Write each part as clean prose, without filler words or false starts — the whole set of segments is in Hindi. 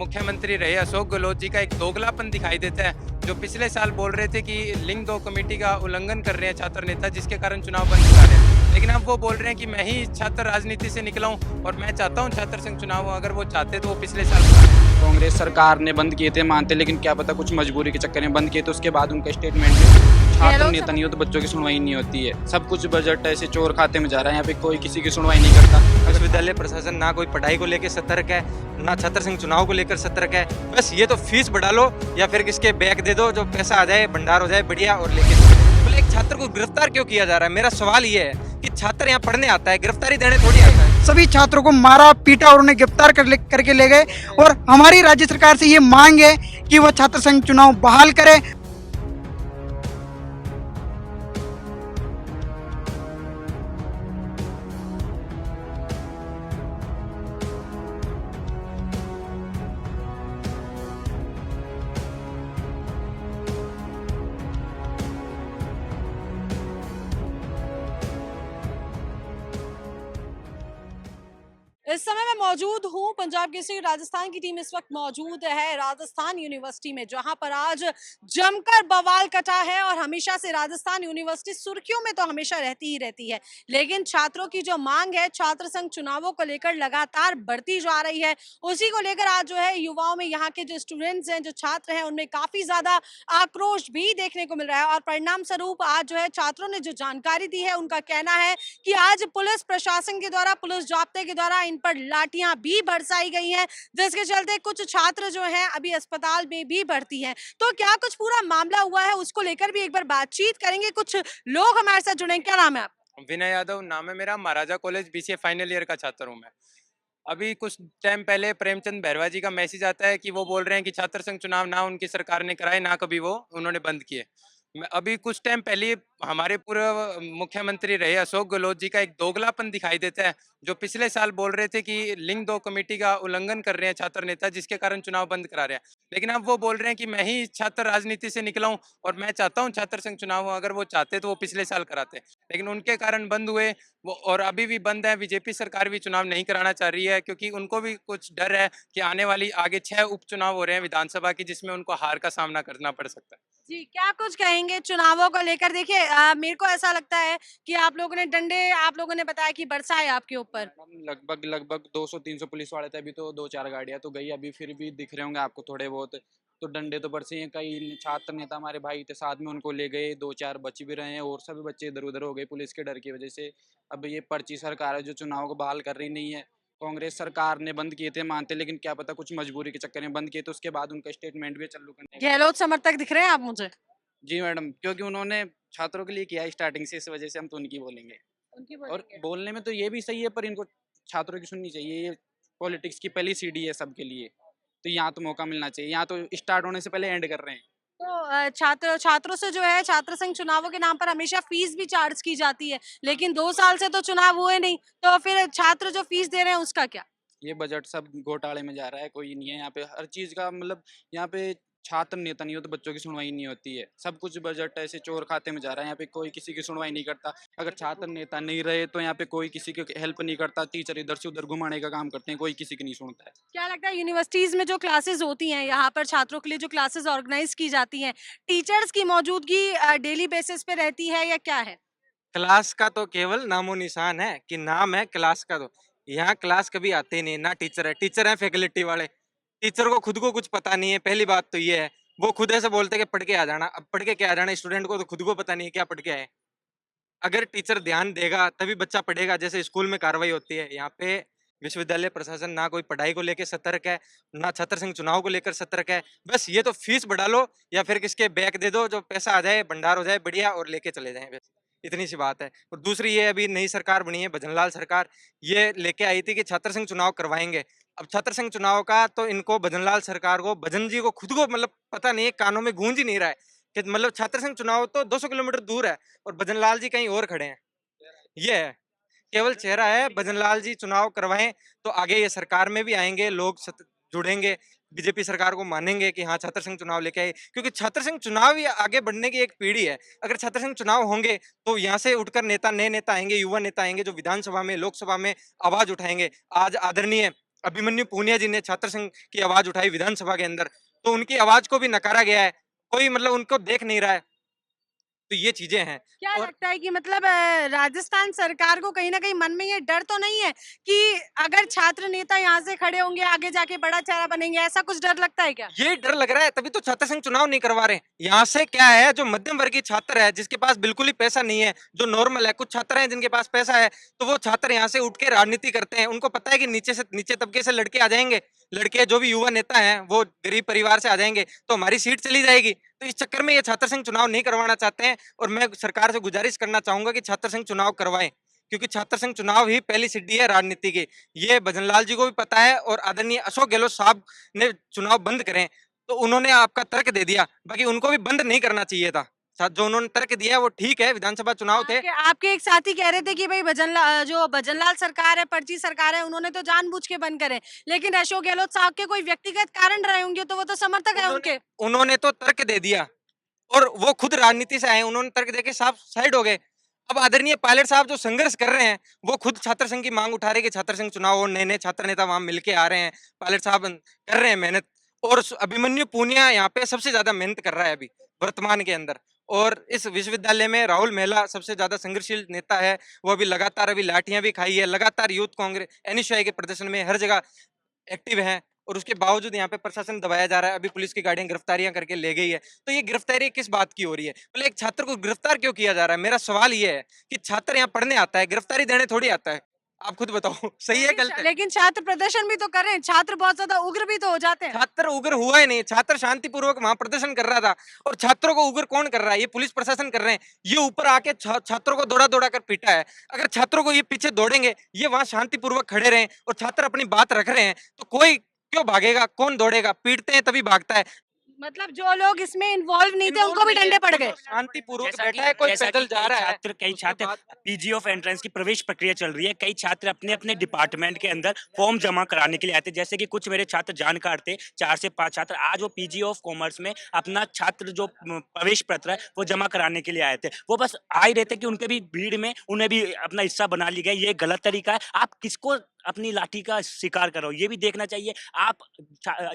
मुख्यमंत्री रहे अशोक गहलोत जी का एक दोगलापन दिखाई देता है। जो पिछले साल बोल रहे थे कि लिंग 2 कमेटी का उल्लंघन कर रहे हैं छात्र नेता, जिसके कारण चुनाव बंद करा रहे हैं, लेकिन अब वो बोल रहे हैं कि मैं ही छात्र राजनीति से निकला हूं और मैं चाहता हूं छात्र संघ चुनाव हो। अगर वो चाहते तो वो पिछले साल कांग्रेस सरकार ने बंद किए थे मानते, लेकिन क्या पता कुछ मजबूरी के चक्कर में बंद किए, तो उसके बाद उनका स्टेटमेंट में छात्र नेता नहीं हो तो बच्चों की सुनवाई नहीं होती है। सब कुछ बजट ऐसे चोर खाते में जा रहा है, यहाँ पे कोई किसी की सुनवाई नहीं करता। विश्वविद्यालय प्रशासन ना कोई पढ़ाई को लेकर सतर्क है, ना छात्र संघ चुनाव को लेकर सतर्क है। बस ये तो फीस बढ़ा लो या फिर किसके बैग दे दो, जो पैसा आ जाए, भंडार हो जाए बढ़िया, और लेके बोले एक छात्र को गिरफ्तार क्यों किया जा रहा है। मेरा सवाल ये है कि छात्र यहाँ पढ़ने आता है, गिरफ्तारी देने थोड़ी आता है। सभी छात्रों को मारा पीटा और उन्हें गिरफ्तार करके ले गए। और हमारी राज्य सरकार से ये मांग है कि वह छात्र संघ चुनाव बहाल करे। इस समय मैं मौजूद हूँ पंजाब केसरी राजस्थान की टीम इस वक्त मौजूद है राजस्थान यूनिवर्सिटी में, जहां पर आज जमकर बवाल कटा है। और हमेशा से राजस्थान यूनिवर्सिटी सुर्खियों में तो हमेशा रहती है, लेकिन छात्रों की जो मांग है छात्र संघ चुनावों को लेकर लगातार बढ़ती जा रही है। उसी को लेकर आज जो है युवाओं में, यहाँ के जो स्टूडेंट्स हैं, जो छात्र हैं, उनमें काफी ज्यादा आक्रोश भी देखने को मिल रहा है। और परिणाम स्वरूप आज जो है छात्रों ने जो जानकारी दी है, उनका कहना है कि आज पुलिस प्रशासन के द्वारा, पुलिस जाब्ते के द्वारा इन पर लाठियां भी बरसाई गई हैं, जिसके चलते कुछ छात्र जो हैं अभी अस्पताल में भी भर्ती हैं। तो क्या कुछ पूरा मामला हुआ है, उसको लेकर भी एक बार बातचीत करेंगे। कुछ लोग हमारे साथ जुड़े। क्या नाम है आपका? विनय यादव नाम है मेरा, महाराजा कॉलेज बीसीए फाइनल ईयर का छात्र हूँ मैं। अभी कुछ टाइम पहले प्रेमचंद बैरवा जी का मैसेज आता है कि वो बोल रहे हैं कि छात्र संघ चुनाव ना उनकी सरकार ने कराए, ना कभी वो उन्होंने बंद किए। अभी कुछ टाइम पहले हमारे पूर्व मुख्यमंत्री रहे अशोक गहलोत जी का एक दोगलापन दिखाई देता है। जो पिछले साल बोल रहे थे कि लिंग 2 कमेटी का उल्लंघन कर रहे हैं छात्र नेता, जिसके कारण चुनाव बंद करा रहे हैं, लेकिन अब वो बोल रहे हैं कि मैं ही छात्र राजनीति से निकला हूं और मैं चाहता हूं छात्र संघ चुनाव हो। अगर वो चाहते तो वो पिछले साल कराते, लेकिन उनके कारण बंद हुए वो, और अभी भी बंद है। बीजेपी सरकार भी चुनाव नहीं कराना चाह रही है, क्योंकि उनको भी कुछ डर है कि आने वाली आगे 6 उपचुनाव हो रहे हैं विधानसभा की, जिसमें उनको हार का सामना करना पड़ सकता है। जी, क्या कुछ कहेंगे चुनावों को लेकर? देखिए मेरे को ऐसा लगता है कि आप लोगों ने डंडे, आप लोगों ने बताया कि बरसाए आपके ऊपर। मैडम लगभग 200-300 पुलिस वाले थे, अभी तो 2-4 गाड़ियां तो गई, अभी फिर भी दिख रहे होंगे आपको थोड़े बहुत। तो डंडे तो बरसे हैं, कई छात्र नेता हमारे भाई थे साथ में, उनको ले गए, 2-4 बच भी रहे हैं और सभी बच्चे इधर उधर हो गए पुलिस के डर की वजह से। अब ये पर्ची सरकार है जो चुनाव को बहाल कर रही नहीं है। कांग्रेस सरकार ने बंद किए थे मानते, लेकिन क्या पता कुछ मजबूरी के चक्कर में बंद किए, तो उसके बाद उनका स्टेटमेंट भी चालू करने। गहलोत समर्थक दिख रहे हैं आप मुझे? जी मैडम, क्योंकि उन्होंने छात्रों के लिए किया है स्टार्टिंग से, इस वजह से हम तो उनकी बोलेंगे। उनकी और बोलेंगे। बोलने में तो ये भी सही है, पर इनको छात्रों की सुननी चाहिए। ये पॉलिटिक्स की पहली सीढ़ी है सबके लिए, तो यहाँ तो मौका मिलना चाहिए। यहाँ तो स्टार्ट होने से पहले एंड कर रहे हैं। तो छात्रों से जो है छात्र संघ चुनावों के नाम पर हमेशा फीस भी चार्ज की जाती है, लेकिन 2 साल से तो चुनाव हुए नहीं, तो फिर छात्र जो फीस दे रहे हैं उसका क्या? ये बजट सब घोटाले में जा रहा है, कोई नहीं है यहाँ पे हर चीज़ का, मतलब यहाँ पे छात्र नेता नहीं हो तो बच्चों की सुनवाई नहीं होती है। सब कुछ बजट ऐसे चोर खाते में जा रहा है, यहाँ पे कोई किसी की सुनवाई नहीं करता। अगर छात्र नेता नहीं रहे तो यहाँ पे कोई किसी की हेल्प नहीं करता, टीचर इधर से उधर घुमाने का काम करते हैं, कोई किसी की नहीं सुनता है। क्या लगता है यूनिवर्सिटीज में जो क्लासेस होती हैं, यहाँ पर छात्रों के लिए जो क्लासेस ऑर्गेनाइज की जाती हैं, टीचर्स की मौजूदगी डेली बेसिस पे रहती है या क्या है? क्लास का तो केवल नामो निशान है कि नाम है क्लास का। तो यहाँ क्लास कभी आते ही नहीं, ना टीचर है। टीचर है फैकल्टी वाले। टीचर को खुद को कुछ पता नहीं है, पहली बात तो ये है। वो खुद ऐसे बोलते हैं कि पढ़ के आ जाना। अब पढ़ के क्या आ जाना, स्टूडेंट को तो खुद को पता नहीं है क्या पढ़ के आए। अगर टीचर ध्यान देगा तभी बच्चा पढ़ेगा। जैसे स्कूल में कार्रवाई होती है, यहाँ पे विश्वविद्यालय प्रशासन ना कोई पढ़ाई को लेकर सतर्क है, ना छात्र संघ चुनाव को लेकर सतर्क है। बस ये तो फीस बढ़ा लो या फिर किसके बैग दे दो, जो पैसा आ जाए, भंडार हो जाए बढ़िया, और लेके चले जाएं। बस इतनी सी बात है। और दूसरी ये, अभी नई सरकार बनी है भजनलाल सरकार, ये लेके आई थी कि छात्र संघ चुनाव करवाएंगे। अब छात्र संघ चुनाव का तो इनको, भजनलाल सरकार को, भजन जी को खुद को मतलब पता नहीं है, कानों में गूंज ही नहीं रहा है कि मतलब छात्र संघ चुनाव तो 200 किलोमीटर दूर है और भजनलाल जी कहीं और खड़े हैं। ये है, केवल चेहरा है। भजनलाल जी चुनाव करवाएं तो आगे ये सरकार में भी आएंगे, लोग जुड़ेंगे, बीजेपी सरकार को मानेंगे कि हाँ छात्र संघ चुनाव लेके आए। क्योंकि छात्र संघ चुनाव ही आगे बढ़ने की एक पीढ़ी है। अगर छात्र संघ चुनाव होंगे तो यहाँ से उठकर नेता, नए नेता आएंगे, युवा नेता आएंगे, जो विधानसभा में, लोकसभा में आवाज उठाएंगे। आज आदरणीय अभिमन्यु पूनिया जी ने छात्र संघ की आवाज उठाई विधानसभा के अंदर, तो उनकी आवाज को भी नकारा गया है। कोई मतलब उनको देख नहीं रहा है। तो ये चीजें हैं। क्या और लगता है कि मतलब राजस्थान सरकार को कहीं ना कहीं मन में ये डर तो नहीं है कि अगर छात्र नेता यहाँ से खड़े होंगे आगे जाके बड़ा चेहरा बनेंगे, ऐसा कुछ डर लगता है क्या? ये डर लग रहा है, तभी तो छात्र संघ चुनाव नहीं करवा रहे। यहाँ से क्या है, जो मध्यम वर्गीय छात्र है जिसके पास बिल्कुल ही पैसा नहीं है, जो नॉर्मल है, कुछ छात्र हैं जिनके पास पैसा है, तो वो छात्र यहाँ से उठ के राजनीति करते हैं। उनको पता है कि नीचे तबके से लड़के आ जाएंगे, लड़के जो भी युवा नेता हैं वो गरीब परिवार से आ जाएंगे, तो हमारी सीट चली जाएगी। तो इस चक्कर में ये छात्र संघ चुनाव नहीं करवाना चाहते हैं। और मैं सरकार से गुजारिश करना चाहूंगा कि छात्र संघ चुनाव करवाएं, क्योंकि छात्र संघ चुनाव ही पहली सीढ़ी है राजनीति की। ये भजनलाल जी को भी पता है, और आदरणीय अशोक गहलोत साहब ने चुनाव बंद करें, तो उन्होंने आपका तर्क दे दिया, बाकी उनको भी बंद नहीं करना चाहिए था। जो उन्होंने तर्क दिया है वो ठीक है, विधानसभा चुनाव थे। आपके एक साथी कह रहे थे कि भाई भजनलाल सरकार है, पर्ची सरकार है, उन्होंने तो जानबूझ के बंद करे, लेकिन अशोक गहलोत साहब के कोई व्यक्तिगत कारण रहे होंगे, तो वो तो समर्थक है उनके। उन्होंने तो तर्क दे दिया, और वो खुद राजनीति से आए, उन्होंने तर्क देके साफ साइड हो गए। अब आदरणीय पायलट साहब जो संघर्ष कर रहे हैं, वो खुद छात्र संघ की मांग उठा रहे हैं कि छात्र संघ चुनाव हो, नए नए छात्र नेता वहां मिलके आ रहे हैं, पायलट साहब कर रहे हैं मेहनत। और अभिमन्यु पूनिया यहाँ पे सबसे ज्यादा मेहनत कर रहा है अभी वर्तमान के अंदर। और इस विश्वविद्यालय में राहुल मेहला सबसे ज्यादा संघर्षशील नेता है, वो अभी लगातार अभी लाठियां भी खाई है, लगातार यूथ कांग्रेस एनएसयूआई के प्रदर्शन में हर जगह एक्टिव है, और उसके बावजूद यहाँ पे प्रशासन दबाया जा रहा है। अभी पुलिस की गाड़ियां गिरफ्तारियां करके ले गई है। तो ये गिरफ्तारी किस बात की हो रही है? मतलब एक छात्र को गिरफ्तार क्यों किया जा रहा है? मेरा सवाल ये है कि छात्र यहाँ पढ़ने आता है, गिरफ्तारी देने थोड़ी आता है। आप खुद बताओ, सही है गलत है? लेकिन छात्र प्रदर्शन भी तो कर रहे हैं, छात्र बहुत ज्यादा उग्र भी तो हो जाते हैं। छात्र उग्र हुआ ही नहीं, छात्र शांतिपूर्वक वहां प्रदर्शन कर रहा था। और छात्रों को उग्र कौन कर रहा है? ये पुलिस प्रशासन कर रहे हैं। ये ऊपर आके छात्रों को दौड़ा दौड़ा कर पीटा है। अगर छात्रों को ये पीछे दौड़ेंगे, ये वहां शांतिपूर्वक खड़े रहे और छात्र अपनी बात रख रहे हैं, तो कोई क्यों भागेगा? कौन दौड़ेगा? पीटते हैं तभी भागता है। मतलब जो लोग इसमें इन्वॉल्व नहीं थे उनको भी डंडे पड़ गए। शांतिपूर्वक जैसा बैठा कि है, कोई जैसा पैदल कि जा रहा है। कई छात्र पीजी ऑफ एंट्रेंस की प्रवेश प्रक्रिया चल रही है, कई छात्र अपने अपने डिपार्टमेंट के अंदर फॉर्म जमा कराने के लिए आए थे। जैसे कि कुछ मेरे छात्र जानकार थे, 4 से 5 छात्र आज वो पीजी ऑफ कॉमर्स में अपना छात्र जो प्रवेश पत्र है वो जमा कराने के लिए आए थे। वो बस आ ही रहे थे कि उनके भी भीड़ में उन्हें भी अपना हिस्सा बना लिया गया। ये गलत तरीका है। आप किसको अपनी लाठी का शिकार करो, ये भी देखना चाहिए। आप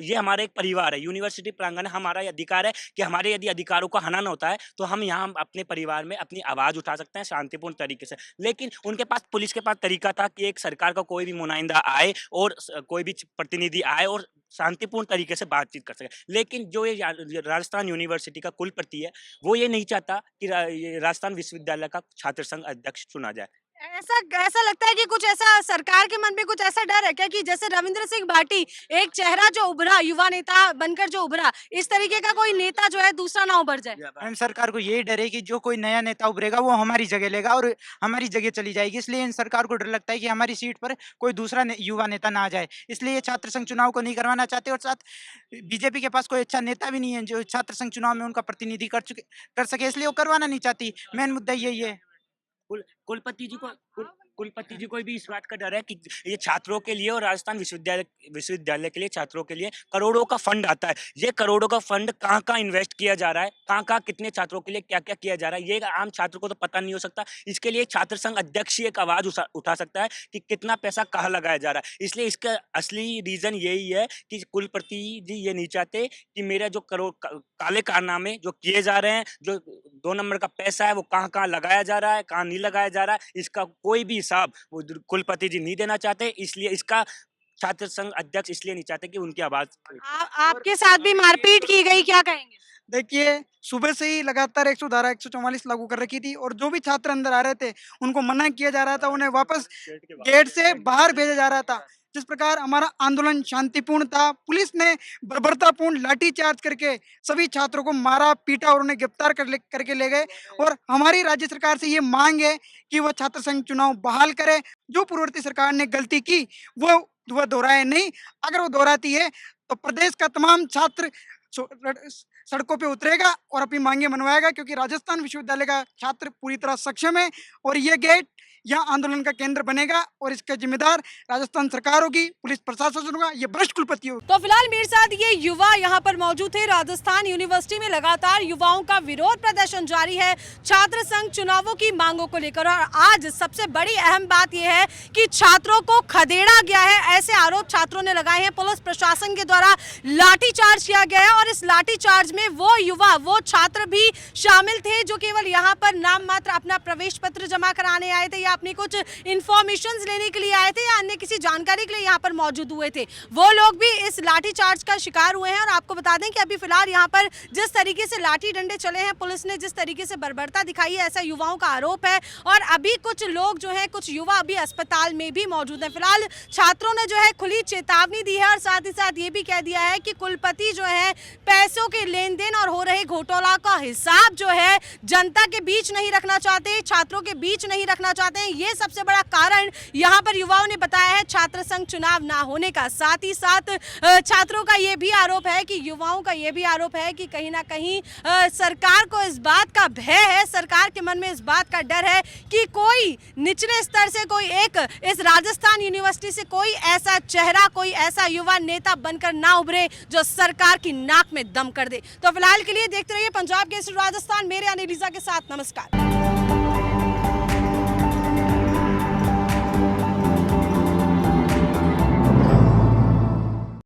ये हमारा एक परिवार है, यूनिवर्सिटी प्रांगण है, हमारा अधिकार है कि हमारे यदि अधिकारों का हनन होता है तो हम यहाँ अपने परिवार में अपनी आवाज उठा सकते हैं शांतिपूर्ण तरीके से। लेकिन उनके पास, पुलिस के पास तरीका था कि एक सरकार का कोई भी नुमाइंदा आए और कोई भी प्रतिनिधि आए और शांतिपूर्ण तरीके से बातचीत कर सके। लेकिन जो ये राजस्थान यूनिवर्सिटी का कुलपति है, वो ये नहीं चाहता कि ये राजस्थान विश्वविद्यालय का छात्र संघ अध्यक्ष चुना जाए। ऐसा ऐसा लगता है कि कुछ ऐसा सरकार के मन में कुछ ऐसा डर है क्या कि जैसे रविंद्र सिंह भाटी एक चेहरा जो उभरा, युवा नेता बनकर जो उभरा, इस तरीके का कोई नेता जो है दूसरा ना उभर जाए? मैम, सरकार को यही डर है कि जो कोई नया नेता उभरेगा वो हमारी जगह लेगा और हमारी जगह चली जाएगी। इसलिए इन सरकार को डर लगता है कि हमारी सीट पर कोई दूसरा युवा नेता ना आ जाए। इसलिए ये छात्र संघ चुनाव को नहीं करवाना चाहते, और साथ बीजेपी के पास कोई अच्छा नेता भी नहीं है जो छात्र संघ चुनाव में उनका प्रतिनिधि कर सके, इसलिए वो करवाना नहीं चाहती। मेन मुद्दा यही है। कुलपति जी को कुलपति जी को भी इस बात का डर है कि ये छात्रों के लिए और राजस्थान विश्वविद्यालय के लिए छात्रों के लिए करोड़ों का फंड आता है। ये करोड़ों का फंड कहाँ कहाँ इन्वेस्ट किया जा रहा है, कहाँ कहाँ कितने छात्रों के लिए क्या क्या किया जा रहा है, ये आम छात्र को तो पता नहीं हो सकता। इसके लिए छात्र संघ अध्यक्ष ही एक आवाज उठा सकता है कि कितना पैसा कहाँ लगाया जा रहा है। इसलिए इसका असली रीजन यही है कि कुलपति जी ये नहीं चाहते कि मेरा जो काले कारनामे जो किए जा रहे हैं, जो 2 नंबर का पैसा है वो कहाँ कहाँ लगाया जा रहा है, कहाँ नहीं लगाया जा रहा है, इसका कोई भी हिसाब वो कुलपति जी नहीं देना चाहते। इसलिए इसका छात्र संघ अध्यक्ष इसलिए नहीं चाहते कि उनकी आवाज। आपके साथ भी मारपीट की गई, क्या कहेंगे? देखिए, सुबह से ही लगातार 100 धारा 144 लागू कर रखी थी, और जो भी छात्र अंदर आ रहे थे उनको मना किया जा रहा था, उन्हें वापस गेट से बाहर भेजा जा रहा था। जिस प्रकार हमारा आंदोलन शांतिपूर्ण था, पुलिस ने बर्बरतापूर्ण लाठीचार्ज करके सभी छात्रों को मारा, पीटा और उन्हें गिरफ्तार करके ले गए। और हमारी राज्य सरकार से ये मांग है कि वह छात्र संघ चुनाव बहाल करे। जो पूर्ववर्ती सरकार ने गलती की वो दोहराए नहीं। अगर वो दोहराती है तो प्रदेश का तमाम छात्र सड़कों पे उतरेगा और अपनी मांगे मनवाएगा, क्योंकि राजस्थान विश्वविद्यालय का छात्र पूरी तरह सक्षम है और ये गेट यहाँ आंदोलन का केंद्र बनेगा और इसका जिम्मेदार राजस्थान सरकार होगी, पुलिस प्रशासन होगा, ये भ्रष्ट कुलपति होगा। तो फिलहाल मेरे साथ ये युवा यहाँ पर मौजूद थे। राजस्थान यूनिवर्सिटी में लगातार युवाओं का विरोध प्रदर्शन जारी है छात्र संघ चुनावों की मांगों को लेकर, और आज सबसे बड़ी अहम बात यह है कि छात्रों को खदेड़ा गया है, ऐसे आरोप छात्रों ने लगाए हैं। पुलिस प्रशासन के द्वारा लाठीचार्ज किया गया है और इस लाठीचार्ज में वो युवा, वो छात्र भी शामिल थे जो केवल यहाँ पर नाम मात्र अपना प्रवेश पत्र जमा कराने आए थे या अपनी कुछ इंफॉर्मेशंस लेने के लिए आए थे या अन्य किसी जानकारी के लिए यहाँ पर मौजूद हुए थे। वो लोग भी इस लाठीचार्ज का शिकार हुए हैं और आपको बता दें कि अभी फिलहाल यहाँ पर जिस तरीके से लाठी डंडे चले हैं, पुलिस ने जिस तरीके से बर्बरता दिखाई है, ऐसा युवाओं का आरोप है। और अभी कुछ लोग जो है, कुछ युवा अभी अस्पताल में भी मौजूद है। फिलहाल छात्रों ने जो है खुली चेतावनी दी है और साथ ही साथ ये भी कह दिया है कि कुलपति जो है पैसों के लेन देन और हो रहे घोटाला का हिसाब जो है जनता के बीच नहीं रखना चाहते, छात्रों के बीच नहीं रखना चाहते हैं। ये सबसे बड़ा कारण यहाँ पर युवाओं ने बताया है छात्र संघ चुनाव ना होने का। साथ ही साथ छात्रों का ये भी आरोप है कि युवाओं का ये भी आरोप है कि कहीं ना कहीं सरकार को इस बात का भय है, सरकार के मन में इस बात का डर है कि कोई निचले स्तर से कोई एक इस राजस्थान यूनिवर्सिटी से कोई ऐसा चेहरा, कोई ऐसा युवा नेता बनकर ना उभरे जो सरकार की नाक में दम कर दे। तो फिलहाल के लिए देखते रहिए पंजाब केसरी राजस्थान, मेरे अनिलिजा के साथ। नमस्कार।